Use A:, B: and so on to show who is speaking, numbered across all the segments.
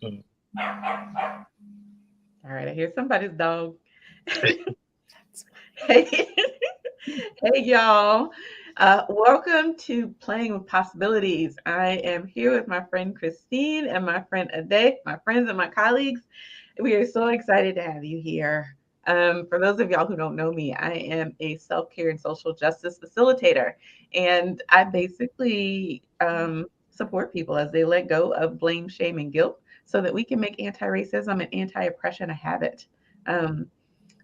A: Mm.
B: All right, I hear somebody's dog. Hey, hey, y'all. Welcome to Playing with Possibilities. I am here with my friend Christine and my friend Ade, my friends and my colleagues. We are so excited to have you here. For those of y'all who don't know me, I am a self care and social justice facilitator, and I basically support people as they let go of blame, shame, and guilt so that we can make anti racism and anti oppression a habit. Um,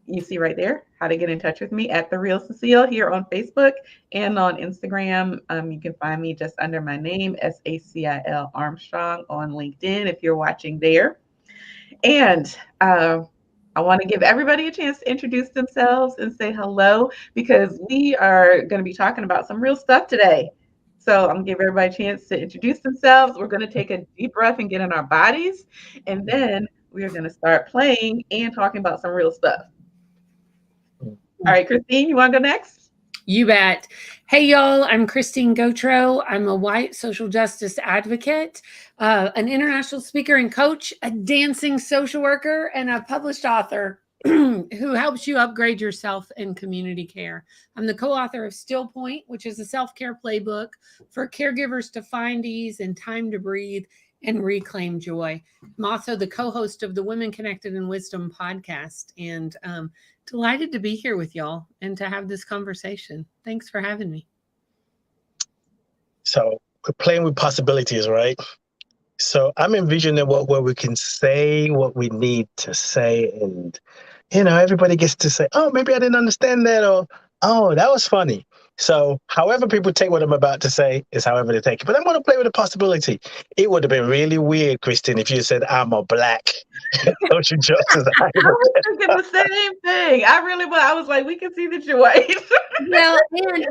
B: you see right there how to get in touch with me at the Real Cecile here on Facebook and on Instagram. You can find me just under my name, SACIL Armstrong, on LinkedIn if you're watching there. And I want to give everybody a chance to introduce themselves and say hello because we are going to be talking about some real stuff today. So I'm going to give everybody a chance to introduce themselves. We're going to take a deep breath and get in our bodies. And then we are going to start playing and talking about some real stuff. All right, Christine, you want to go next?
C: You bet. Hey, y'all, I'm Christine Gautreaux. I'm a white social justice advocate, an international speaker and coach, a dancing social worker, and a published author who helps you upgrade yourself in community care. I'm the co-author of Still Point, which is a self-care playbook for caregivers to find ease and time to breathe and reclaim joy. I'm also the co-host of the Women Connected in Wisdom podcast, and delighted to be here with y'all and to have this conversation. Thanks for having me.
A: So we're playing with possibilities, right? So I'm envisioning where we can say what we need to say, and everybody gets to say, "Oh, maybe I didn't understand that," or "Oh, that was funny." So however people take what I'm about to say is however they take it. But I'm going to play with a possibility. It would have been really weird, Christine, if you said I'm a black social justice
B: I was thinking the same thing. I really was. I was like, we can see that you're white.
C: Well,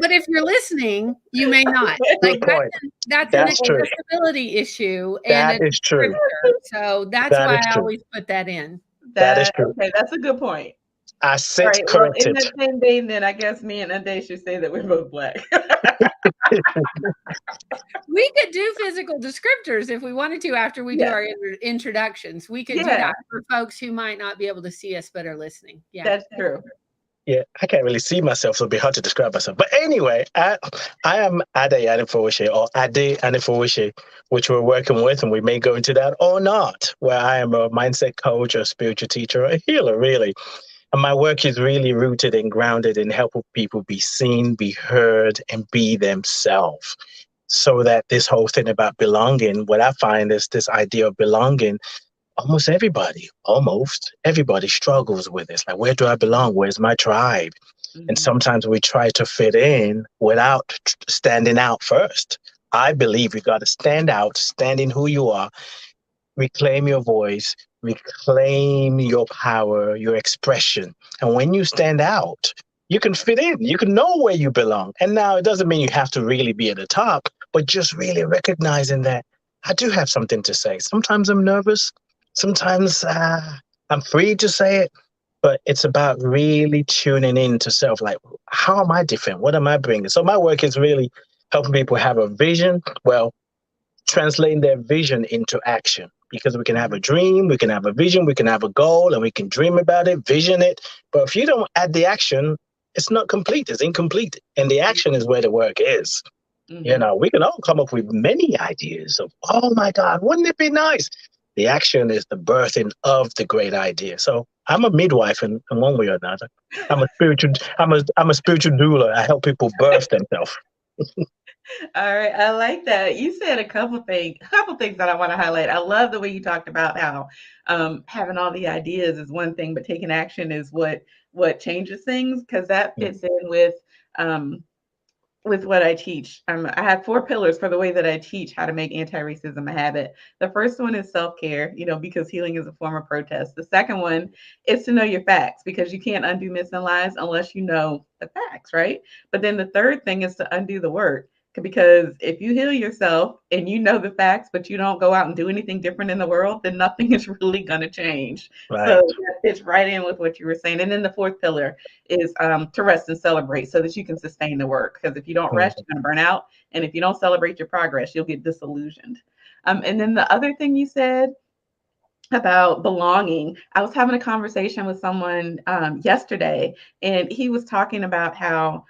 C: but if you're listening, you may not.
A: Good point.
C: That's an
A: That's true.
C: accessibility issue, and
A: That
C: it's
A: is true.
C: scripture. So that's
A: That
C: why
A: is
C: I
A: true.
C: always put that in.
A: That is true.
B: Okay, that's a good point.
A: I
B: All
A: sit
B: right. Well, in
A: corrected.
B: that same vein, then I guess me and Ade should say that we're both black.
C: We could do physical descriptors if we wanted to after we do
B: Yeah.
C: our introductions. We could do
B: Yeah,
C: that for folks who might not be able to see us but are listening. Yeah.
B: that's true.
A: Yeah, I can't really see myself, so it'd be hard to describe myself. But anyway, I am Ade Anifowose, or Ade Anifowose, which we're working with, and we may go into that or not, where I am a mindset coach, a spiritual teacher, a healer, really. And my work is really rooted and grounded in helping people be seen, be heard, and be themselves. So that this whole thing about belonging, what I find is this idea of belonging, almost everybody struggles with it. It's like, where do I belong? Where's my tribe? And
B: Mhm.
A: sometimes we try to fit in without standing out first. I believe you got to stand out, stand in who you are, reclaim your voice, reclaim your power, your expression. And when you stand out, you can fit in, you can know where you belong. And now it doesn't mean you have to really be at the top, but just really recognizing that I do have something to say. Sometimes I'm nervous, sometimes I'm free to say it, but it's about really tuning in to self, like, how am I different? What am I bringing? So my work is really helping people have a vision. Well, translating their vision into action, because we can have a dream, we can have a vision, we can have a goal, and we can dream about it, vision it. But if you don't add the action, it's not complete, it's incomplete. And the action is where the work is.
B: Mhm.
A: We can all come up with many ideas of, oh my God, wouldn't it be nice? The action is the birthing of the great idea. So I'm a midwife in one way or another. I'm a spiritual doula. I help people birth themselves.
B: All right, I like that. You said a couple things that I want to highlight. I love the way you talked about how having all the ideas is one thing, but taking action is what changes things because that fits in um, with what I teach. I have four pillars for the way that I teach how to make anti-racism a habit. The first one is self-care, because healing is a form of protest. The second one is to know your facts because you can't undo myths and lies unless you know the facts, right? But then the third thing is to undo the work. Because if you heal yourself and you know the facts, but you don't go out and do anything different in the world, then nothing is really going to change.
A: Right.
B: So that fits right in with what you were saying. And then the fourth pillar is to rest and celebrate so that you can sustain the work. Because if you don't rest,
A: Mhm.
B: you're going to burn out. And if you don't celebrate your progress, you'll get disillusioned. And then the other thing you said about belonging. I was having a conversation with someone yesterday, and he was talking about how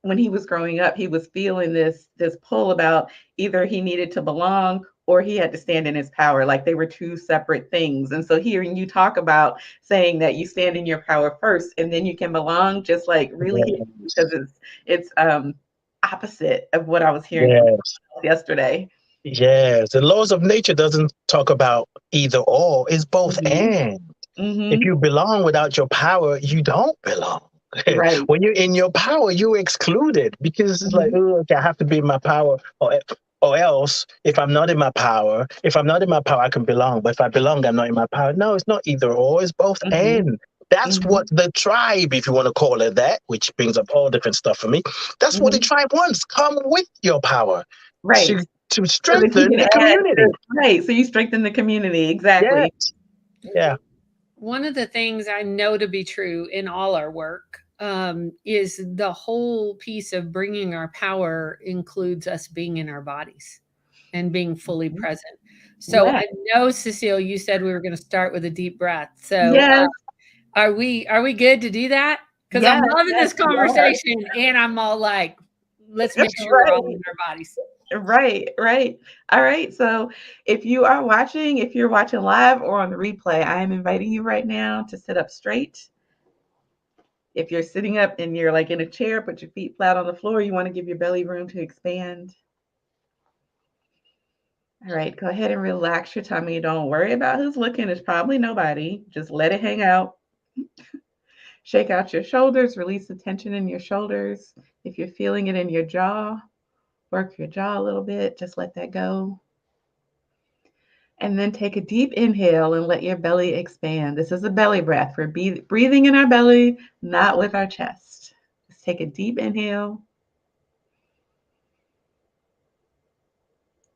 B: when he was growing up, he was feeling this pull about either he needed to belong or he had to stand in his power, like they were two separate things. And so hearing you talk about saying that you stand in your power first and then you can belong, just like really hit me, because it's opposite of what I was hearing from
A: Yes.
B: yesterday.
A: Yes. The laws of nature doesn't talk about either or. It's both
B: Mhm.
A: and. If
B: Mhm.
A: you belong without your power, you don't belong.
B: Right.
A: When you're in your power, you're excluded because it's like,
B: Mhm.
A: oh, okay, I have to be in my power, or else if I'm not in my power, I can belong. But if I belong, I'm not in my power. No, it's not either or. It's both
B: Mhm.
A: and. That's what
B: Mhm.
A: the tribe, if you want to call it that, which brings up all different stuff for me. That's what the
B: Mhm.
A: tribe wants. Come with your power
B: Right.
A: to to
B: So that he
A: strengthen
B: can
A: the
B: add
A: community.
B: to, right. So you strengthen the community.
A: Yeah,
B: Exactly.
A: yeah.
C: One of the things I know to be true in all our work is the whole piece of bringing our power includes us being in our bodies and being fully
B: Mhm.
C: present. So
B: Yeah.
C: I know, Cecile, you said we were going to start with a deep breath. So
B: Yes.
C: are we good to do that? Because I'm
B: Yes.
C: loving
B: Yes.
C: this
B: We are.
C: conversation, and I'm all like, let's make sure we're all
B: Right.
C: in our bodies.
B: Right. Right. All right. So if you're watching live or on the replay, I am inviting you right now to sit up straight. If you're sitting up and you're like in a chair, put your feet flat on the floor. You want to give your belly room to expand. All right, go ahead and relax your tummy. Don't worry about who's looking. It's probably nobody. Just let it hang out. Shake out your shoulders, release the tension in your shoulders. If you're feeling it in your jaw, work your jaw a little bit. Just let that go. And then take a deep inhale and let your belly expand. This is a belly breath. We're breathing in our belly, not with our chest. Just take a deep inhale.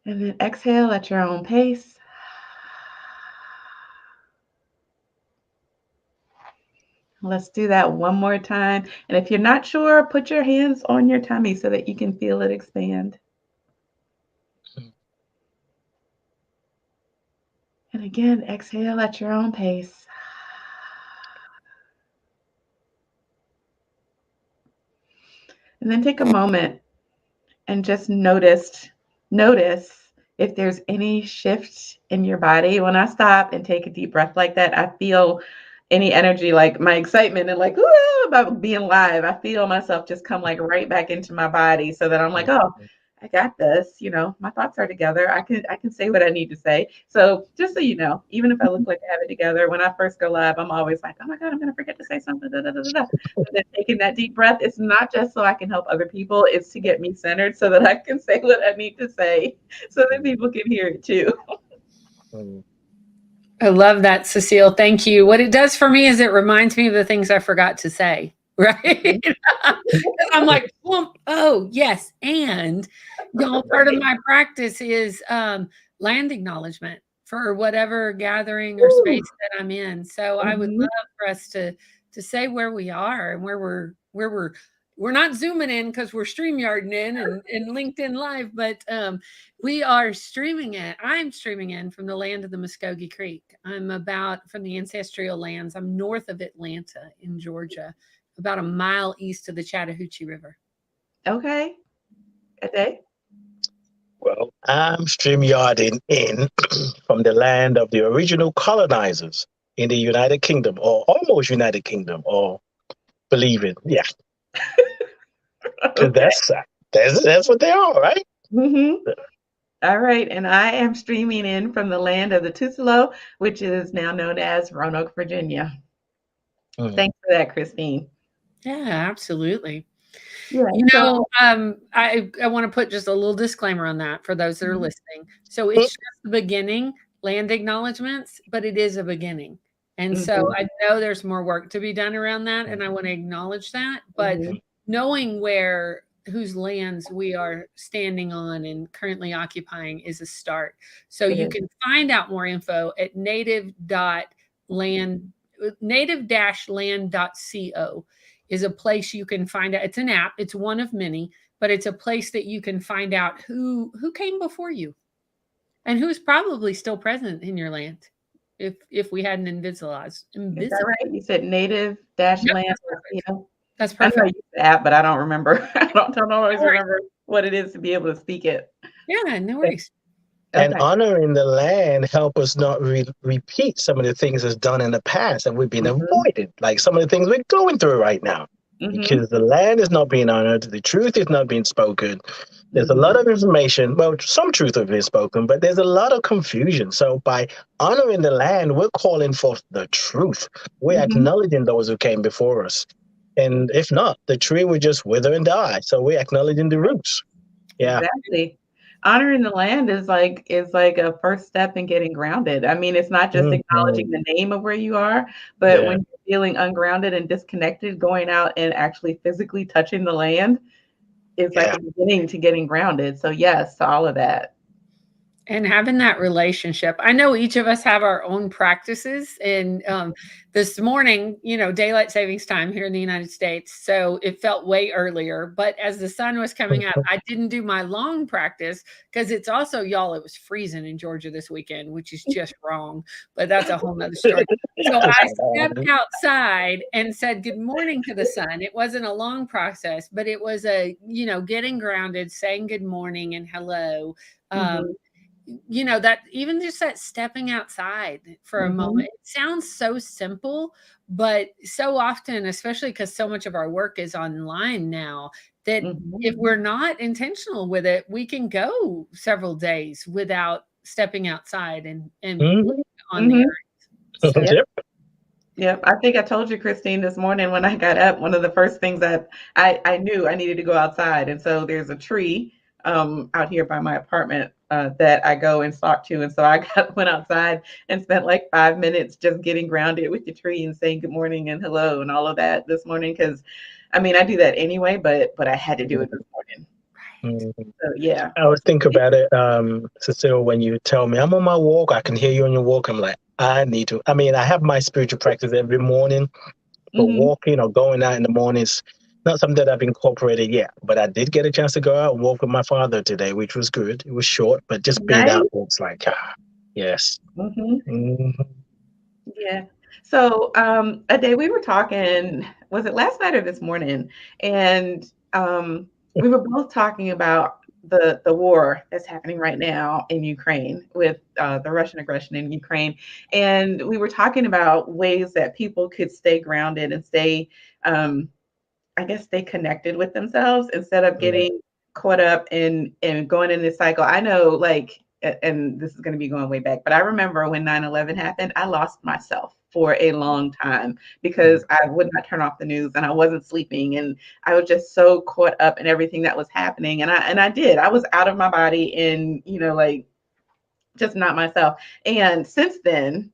B: And then exhale at your own pace. Let's do that one more time. And if you're not sure, put your hands on your tummy so that you can feel it expand. And again, exhale at your own pace. And then take a moment and just notice if there's any shift in your body. When I stop and take a deep breath like that, I feel any energy, like my excitement and like, ooh, about being live. I feel myself just come like right back into my body, so that I'm like, oh, I got this. My thoughts are together. I can say what I need to say. So just so you know, even if I look like I have it together, when I first go live, I'm always like, oh my God, I'm gonna forget to say something. Da, da, da, da, da. But then taking that deep breath, it's not just so I can help other people, it's to get me centered so that I can say what I need to say so that people can hear it too.
C: I love that, Cecile. Thank you. What it does for me is it reminds me of the things I forgot to say, right? Because I'm like, oh, yes. And y'all, part of
B: Right.
C: my practice is land acknowledgement for whatever gathering or
B: Ooh.
C: space that I'm in. So I would
B: Mhm.
C: love for us to say where we are and where we're not zooming in because we're StreamYarding in and LinkedIn Live, but we are streaming it. I'm streaming in from the land of the Muskogee Creek. I'm about from the ancestral lands. I'm north of Atlanta in Georgia, about a mile east of the Chattahoochee River.
B: Okay. Okay.
A: Well, I'm StreamYarding in from the land of the original colonizers in the United Kingdom, or almost United Kingdom, or believe it. Yeah, because
B: Okay.
A: that's what they are, right?
B: Mhm. All right, and I am streaming in from the land of the Tusalo, which is now known as Roanoke, Virginia.
A: Mm.
B: Thanks for that, Christine.
C: Yeah, absolutely.
B: Yeah.
C: I want to put just a little disclaimer on that for those that are
B: Mhm.
C: listening. So it's just the beginning, land acknowledgments, but it is a beginning. And so
B: Mhm.
C: I know there's more work to be done around that, and I want to acknowledge that. But
B: Mhm.
C: knowing whose lands we are standing on and currently occupying is a start. So
B: It
C: you
B: is.
C: can find out more info at native-land.co is a place you can find out. It's an app. It's one of many, but it's a place that you can find out who came before you. and who's probably still present in your land if we hadn't invisibilized.
B: Is that right? You said native dash
C: Yep,
B: land.
C: that's perfect. That's
B: I know I
C: perfect.
B: use the app, but I don't remember. I don't always remember what it is to be able to speak it.
C: Yeah, no worries.
A: And
B: Okay.
A: honoring the land help us not repeat some of the things that's done in the past and we've been avoided, like some of the things we're going through right now. Because the land is not being honored, the truth is not being spoken. There's a lot of information, well, some truth has been spoken, but there's a lot of confusion. So by honoring the land, we're calling for the truth. We're acknowledging those who came before us. And if not, the tree would just wither and die. So we're acknowledging the roots. Yeah.
B: Exactly. Honoring the land is like a first step in getting grounded. I mean, it's not just acknowledging the name of where you are, but when you're feeling ungrounded and disconnected, going out and actually physically touching the land is like a beginning to getting grounded. So yes, to all of that.
C: And having that relationship. I know each of us have our own practices. And this morning, daylight savings time here in the United States. So it felt way earlier. But as the sun was coming up, I didn't do my long practice because it's also, y'all, it was freezing in Georgia this weekend, which is just wrong. But that's a whole nother story. So I stepped outside and said good morning to the sun. It wasn't a long process, but it was a, getting grounded, saying good morning and hello. That even just that stepping outside for a moment, it sounds so simple, but so often, especially because so much of our work is online now, that if we're not intentional with it, we can go several days without stepping outside and on the earth. So.
B: Yep. I think I told you, Christine, this morning when I got up, one of the first things that I knew I needed to go outside. And so there's a tree out here by my apartment that I go and talk to. And so I went outside and spent like 5 minutes just getting grounded with the tree and saying good morning and hello and all of that this morning. Because I mean, I do that anyway, but I had to do it this morning. So yeah.
A: I always think about it, Cecile, when you tell me I'm on my walk, I can hear you on your walk. I'm like, I need to. I mean, I have my spiritual practice every morning, but walking or going out in the morning is not something that I've incorporated yet. But I did get a chance to go out and walk with my father today, which was good. It was short, but just being out, it's like, yes.
B: Yeah. So a day we were talking, was it last night or this morning? And we were both talking about the war that's happening right now in Ukraine with the Russian aggression in Ukraine. And we were talking about ways that people could stay grounded and stay, stay connected with themselves instead of getting caught up in going in this cycle. I know, like, and this is going to be going way back, but I remember when 9/11 happened, I lost myself for a long time because I would not turn off the news and I wasn't sleeping and I was just so caught up in everything that was happening. And I was out of my body and, like just not myself. And since then,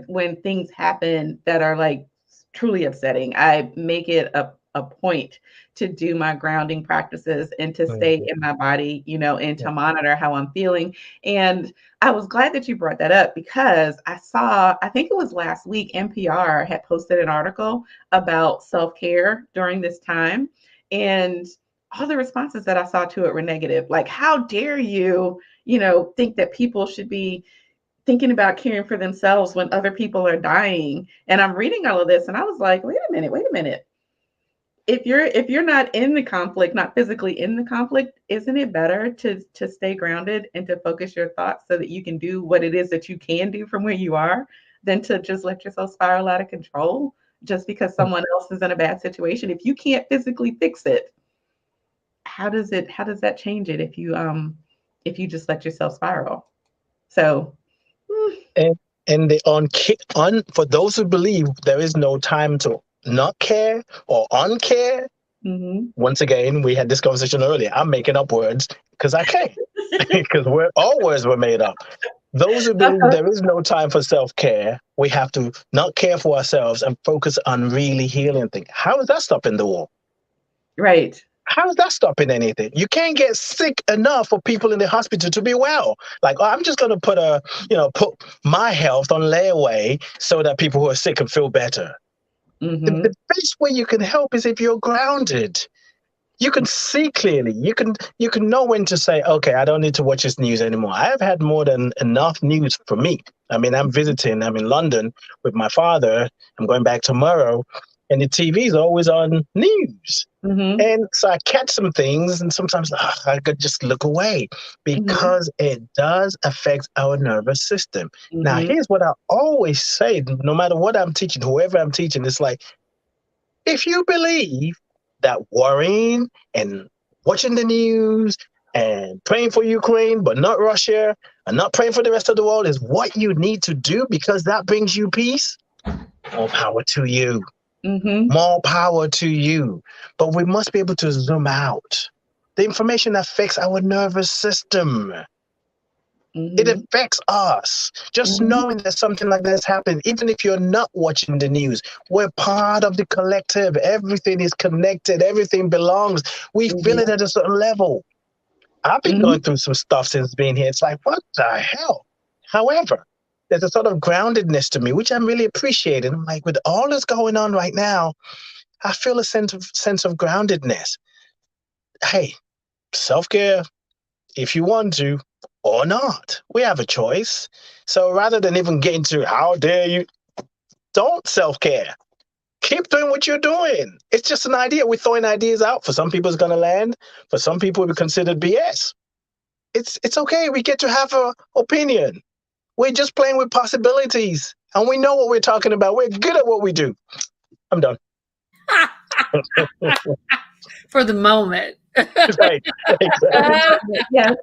B: when things happen that are like truly upsetting, I make it a point to do my grounding practices and to stay in my body, and to monitor how I'm feeling. And I was glad that you brought that up because I think it was last week, NPR had posted an article about self-care during this time. And all the responses that I saw to it were negative. Like, how dare you, think that people should be thinking about caring for themselves when other people are dying. And I'm reading all of this and I was like, wait a minute. If you're not in the conflict, not physically in the conflict, isn't it better to stay grounded and to focus your thoughts so that you can do what it is that you can do from where you are than to just let yourself spiral out of control just because someone else is in a bad situation? If you can't physically fix it, how does that change it if you just let yourself spiral? So
A: and for those who believe there is no time to not care or uncare. Once again, we had this conversation earlier. I'm making up words because I can, because all words were made up. Those who believe there is no time for self-care, we have to not care for ourselves and focus on really healing things. How is that stopping the war?
B: Right.
A: How is that stopping anything? You can't get sick enough for people in the hospital to be well. Like, I'm just going to put my health on layaway so that people who are sick can feel better. The best way you can help is if you're grounded. You can see clearly. You can know when to say, okay, I don't need to watch this news anymore. I have had more than enough news for me. I mean, I'm in London with my father. I'm going back tomorrow, and the TV is always on news. And so I catch some things, and sometimes I could just look away because it does affect our nervous system. Now, here's what I always say, no matter what I'm teaching, whoever I'm teaching, it's like, if you believe that worrying and watching the news and praying for Ukraine, but not Russia, and not praying for the rest of the world is what you need to do because that brings you peace, more power to you. More power to you. But we must be able to zoom out. The information affects our nervous system. It affects us. Just knowing that something like this happened, even if you're not watching the news, we're part of the collective. Everything is connected. Everything belongs. We feel it at a certain level. I've been going through some stuff since being here. It's like, what the hell? However, there's a sort of groundedness to me, which I'm really appreciating. I'm like, with all that's going on right now, I feel a sense of groundedness. Hey, self-care, if you want to or not. We have a choice. So rather than even getting to how dare you, don't self-care. Keep doing what you're doing. It's just an idea. We're throwing ideas out. For some people, it's going to land. For some people, it will be considered BS. It's okay. We get to have an opinion. We're just playing with possibilities. And we know what we're talking about. We're good at what we do. I'm done.
C: For the moment.
A: Right. Exactly.
B: Yes.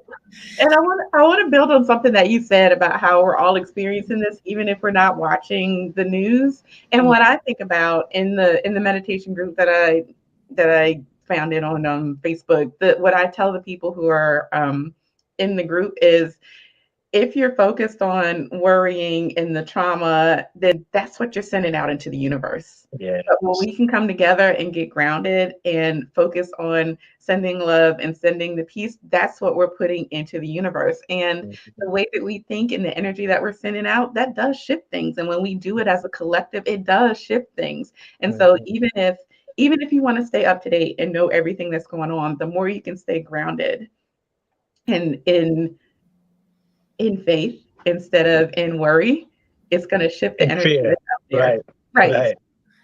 B: And I want to build on something that you said about how we're all experiencing this, even if we're not watching the news. And what I think about in the meditation group that I founded on Facebook, what I tell the people who are in the group is, if you're focused on worrying and the trauma, then that's what you're sending out into the universe.
A: Yeah.
B: But when we can come together and get grounded and focus on sending love and sending the peace, that's what we're putting into the universe. And the way that we think and the energy that we're sending out, that does shift things. And when we do it as a collective, it does shift things. And so even if you want to stay up to date and know everything that's going on, the more you can stay grounded and in faith instead of in worry, it's going to shift the energy that's out there. Right.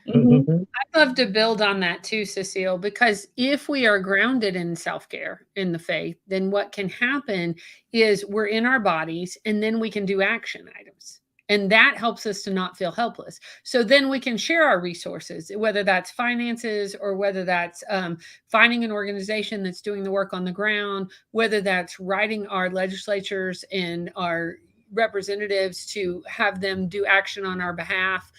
C: I'd love to build on that too, Cecile, because if we are grounded in self-care, in the faith, then what can happen is we're in our bodies and then we can do action items. And that helps us to not feel helpless. So then we can share our resources, whether that's finances or whether that's finding an organization that's doing the work on the ground, whether that's writing our legislatures and our representatives to have them do action on our behalf.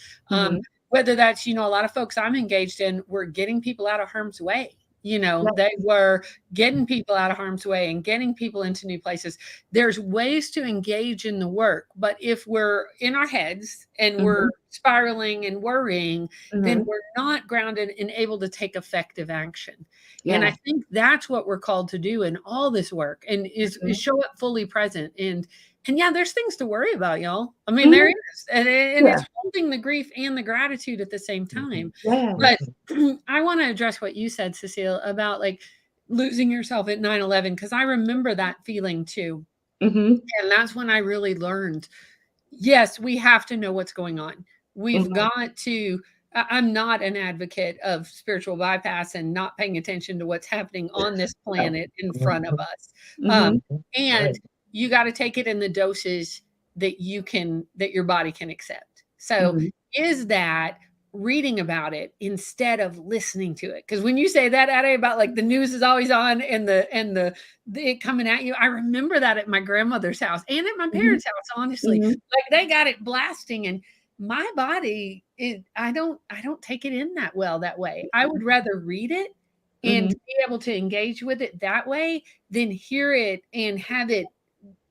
C: Whether that's, a lot of folks I'm engaged in, we're getting people out of harm's way. They were getting people out of harm's way and getting people into new places. There's ways to engage in the work, but if we're in our heads and we're spiraling and worrying, then we're not grounded and able to take effective action. And I think that's what we're called to do in all this work, and is show up fully present. And yeah, there's things to worry about, y'all. I mean, there is. And it's holding the grief and the gratitude at the same time. But I want to address what you said, Cecile, about like losing yourself at 9/11, because I remember that feeling too. And that's when I really learned, yes, we have to know what's going on. We've got to, I'm not an advocate of spiritual bypass and not paying attention to what's happening on this planet in front of us. And you got to take it in the doses that your body can accept. So is that reading about it instead of listening to it? Because when you say that, Ade, about like the news is always on and the it coming at you, I remember that at my grandmother's house and at my parents' house, honestly. Like they got it blasting, and my body, I don't take it in that well that way. I would rather read it and be able to engage with it that way than hear it and have it,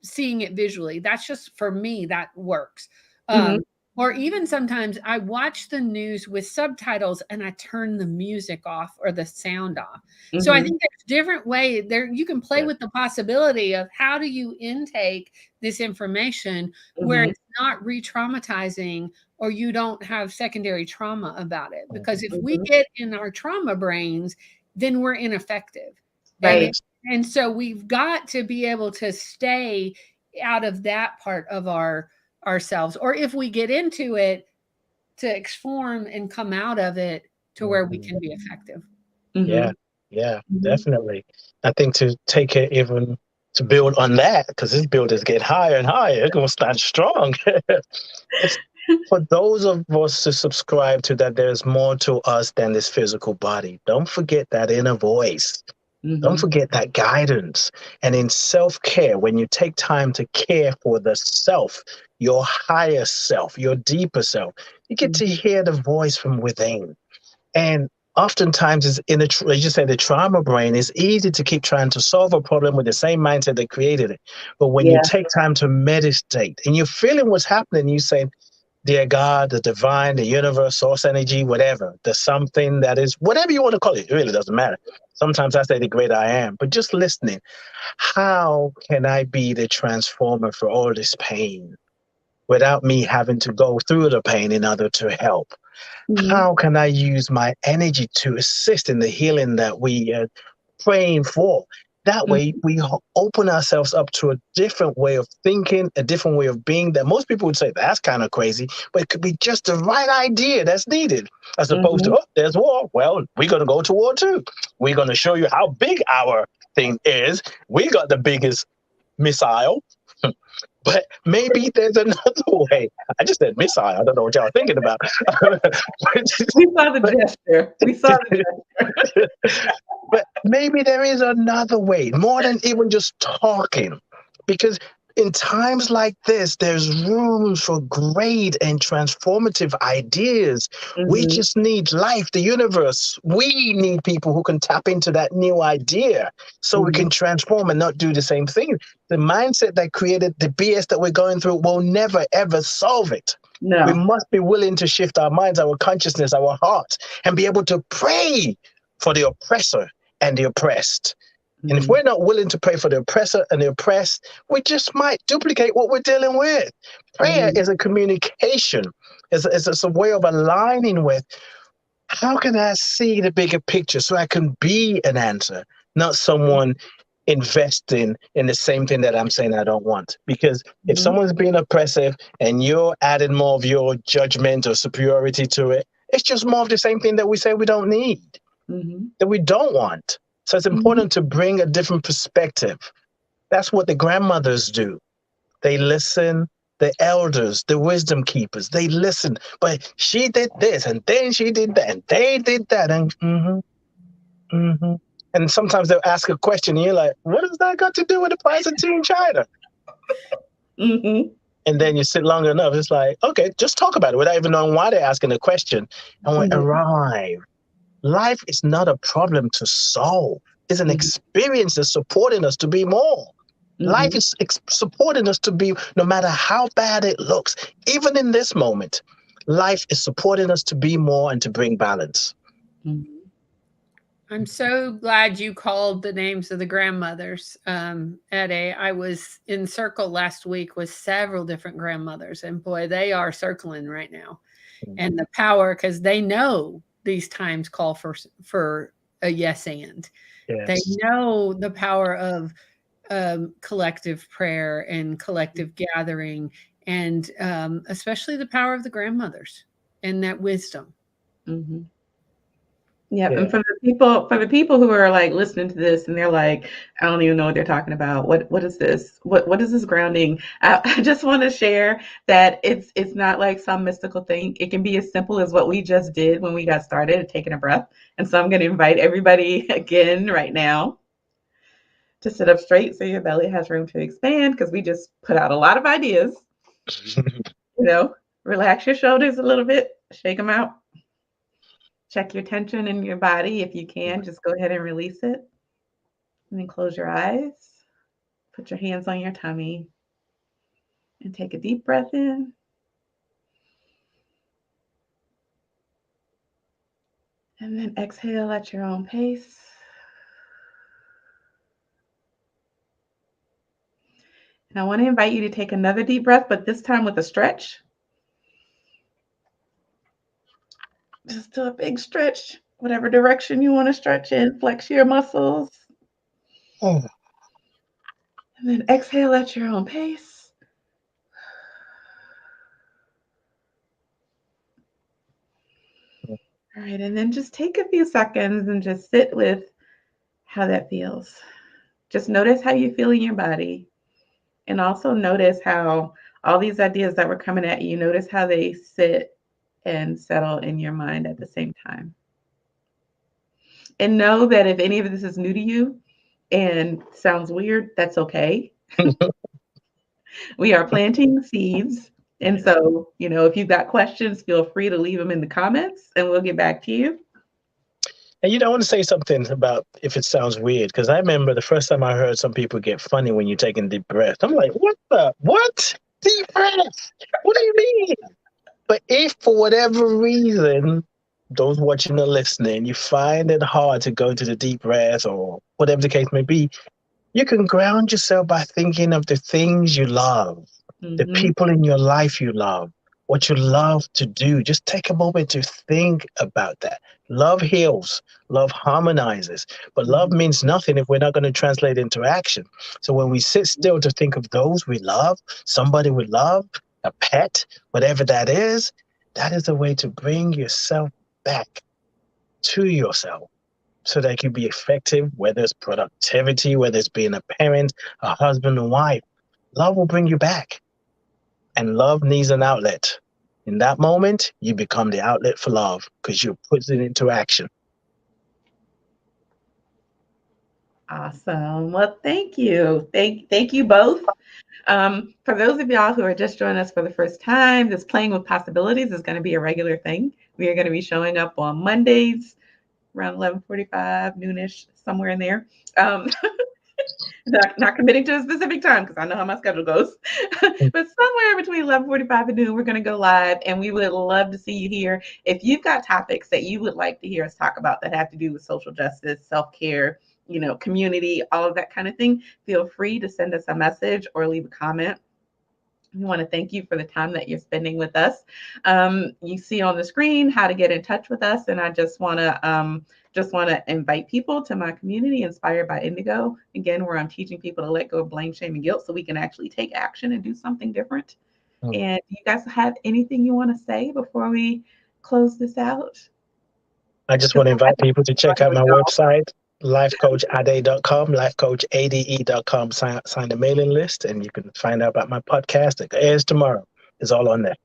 C: seeing it visually. That's just, for me, that works. Or even sometimes I watch the news with subtitles and I turn the music off or the sound off. So I think there's different ways there. You can play with the possibility of how do you intake this information where it's not re-traumatizing or you don't have secondary trauma about it. Because if we get in our trauma brains, then we're ineffective.
B: Right.
C: And so we've got to be able to stay out of that part of ourselves, or if we get into it, to exform and come out of it to where we can be effective.
A: Yeah, definitely. I think to take it even to build on that, because this build is getting higher and higher, it's going to stand strong. It's for those of us to subscribe to that there's more to us than this physical body. Don't forget that inner voice. Don't forget that guidance. And in self-care, when you take time to care for the self, your higher self, your deeper self, you get to hear the voice from within. And oftentimes, it's as you say, the trauma brain is easy to keep trying to solve a problem with the same mindset that created it. But when you take time to meditate and you're feeling what's happening, you say, dear God, the divine, the universe, source energy, whatever, the something that is, whatever you want to call it, it really doesn't matter. Sometimes I say the great I am, but just listening. How can I be the transformer for all this pain without me having to go through the pain in order to help? How can I use my energy to assist in the healing that we are praying for? That way, we open ourselves up to a different way of thinking, a different way of being that most people would say, that's kind of crazy, but it could be just the right idea that's needed, as opposed to, oh, there's war. Well, we're going to go to war too. We're going to show you how big our thing is. We got the biggest missile. But maybe there's another way. I just said missile. I don't know what y'all are thinking about.
B: We saw the gesture. We saw the gesture.
A: But maybe there is another way, more than even just talking. Because in times like this, there's room for great and transformative ideas. We just need life, the universe. We need people who can tap into that new idea so we can transform and not do the same thing. The mindset that created the BS that we're going through will never, ever solve it.
B: No.
A: We must be willing to shift our minds, our consciousness, our hearts, and be able to pray for the oppressor and the oppressed. And if we're not willing to pray for the oppressor and the oppressed, we just might duplicate what we're dealing with. Prayer is a communication. It's a way of aligning with, how can I see the bigger picture so I can be an answer, not someone investing in the same thing that I'm saying I don't want. Because if someone's being oppressive and you're adding more of your judgment or superiority to it, it's just more of the same thing that we say we don't need, that we don't want. So it's important to bring a different perspective. That's what the grandmothers do. They listen. The elders, the wisdom keepers, they listen. But she did this, and then she did that, and they did that, and and sometimes they'll ask a question, and you're like, "What does that got to do with the price of tea in China?" And then you sit long enough, it's like, okay, just talk about it without even knowing why they're asking the question, and we arrive. Life is not a problem to solve. It's an experience that's supporting us to be more. Life is supporting us to be, no matter how bad it looks, even in this moment, life is supporting us to be more and to bring balance.
C: I'm so glad you called the names of the grandmothers, Eddie. I was in circle last week with several different grandmothers, and boy, they are circling right now. And the power, because they know these times call for a yes and. Yes. They know the power of collective prayer and collective gathering, and especially the power of the grandmothers and that wisdom.
B: Yeah, and for the people who are like listening to this and they're like, I don't even know what they're talking about. What is this? What is this grounding? I just want to share that it's not like some mystical thing. It can be as simple as what we just did when we got started, taking a breath. And so I'm going to invite everybody again right now to sit up straight so your belly has room to expand, because we just put out a lot of ideas. Relax your shoulders a little bit, shake them out. Check your tension in your body. If you can, just go ahead and release it. And then close your eyes. Put your hands on your tummy. And take a deep breath in. And then exhale at your own pace. And I want to invite you to take another deep breath, but this time with a stretch. Just do a big stretch. whatever direction you want to stretch in. Flex your muscles.
A: Oh.
B: And then exhale at your own pace. All right, and then just take a few seconds and just sit with how that feels. Just notice how you feel in your body. And also notice how all these ideas that were coming at you, notice how they sit and settle in your mind at the same time. And know that if any of this is new to you and sounds weird, that's okay. We are planting seeds. And so, if you've got questions, feel free to leave them in the comments and we'll get back to you.
A: And I want to say something about if it sounds weird, because I remember the first time I heard some people get funny when you're taking deep breath. I'm like, what? Deep breath? What do you mean? But if for whatever reason, those watching or listening, you find it hard to go to the deep breath or whatever the case may be, you can ground yourself by thinking of the things you love, the people in your life you love, what you love to do. Just take a moment to think about that. Love heals, love harmonizes, but love means nothing if we're not going to translate into action. So when we sit still to think of those we love, somebody we love, a pet, whatever that is a way to bring yourself back to yourself so that you be effective, whether it's productivity, whether it's being a parent, a husband, a wife. Love will bring you back. And love needs an outlet. In that moment, you become the outlet for love because you're putting it into action.
B: Awesome. Well, thank you. Thank you both. For those of y'all who are just joining us for the first time, this Playing with Possibilities is going to be a regular thing. We are going to be showing up on Mondays around 11:45, noonish, somewhere in there. Not committing to a specific time because I know how my schedule goes. But somewhere between 11:45 and noon, we're going to go live, and we would love to see you here. If you've got topics that you would like to hear us talk about that have to do with social justice, self-care, community, all of that kind of thing, feel free to send us a message or leave a comment. We want to thank you for the time that you're spending with us. You see on the screen how to get in touch with us, and I just want to invite people to my community, Inspired by Indigo. Again, where I'm teaching people to let go of blame, shame, and guilt so we can actually take action and do something different. And do you guys have anything you want to say before we close this out?
A: I just want to invite people to check out my website, lifecoachade.com, lifecoachade.com. Sign the mailing list, and you can find out about my podcast. It airs tomorrow. It's all on there.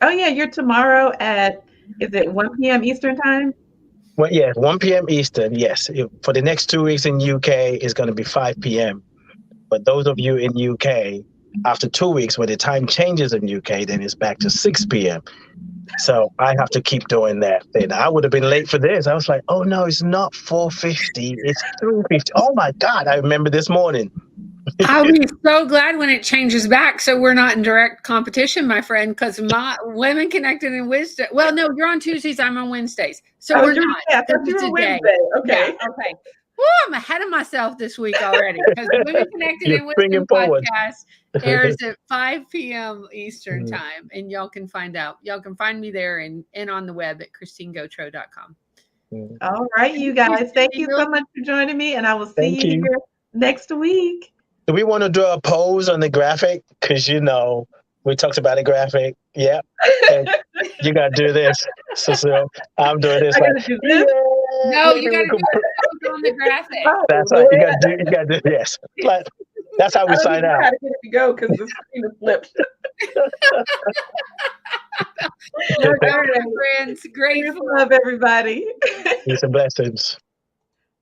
B: Oh, yeah. You're tomorrow at, is it 1 p.m. Eastern time?
A: Well, yeah, 1 p.m. Eastern, yes. For the next 2 weeks in UK, it's going to be 5 p.m. But those of you in UK, after 2 weeks, when the time changes in UK, then it's back to 6 p.m. So I have to keep doing that thing. I would have been late for this. I was like, oh, no, it's not 4:50. It's 3:50. Oh, my God. I remember this morning.
C: I'll be so glad when it changes back so we're not in direct competition, my friend, because my Women Connected in Wisdom. Well, no, you're on Tuesdays. I'm on Wednesdays. So we're not.
B: Yeah, I thought you were Wednesday. Okay.
C: Yeah, okay. Woo, I'm ahead of myself this week already because the Women Connected in Wisdom podcast airs at 5 p.m. Eastern time, and y'all can find me there and on the web at ChristineGautreaux.com.
B: All right, you guys. Thank you so much for joining me, and I will see you here next week.
A: Do we want to do a pose on the graphic? Because, we talked about a graphic. Yeah. You got to do this. So I'm doing this.
B: I gotta do this.
C: No, you got to do a pose on the graphic.
A: That's right. You got to do yes. That's how we sign out.
B: I don't know how to get it to go because the screen is flipped.
C: All right, friends. Great
B: love, everybody.
A: Peace and blessings.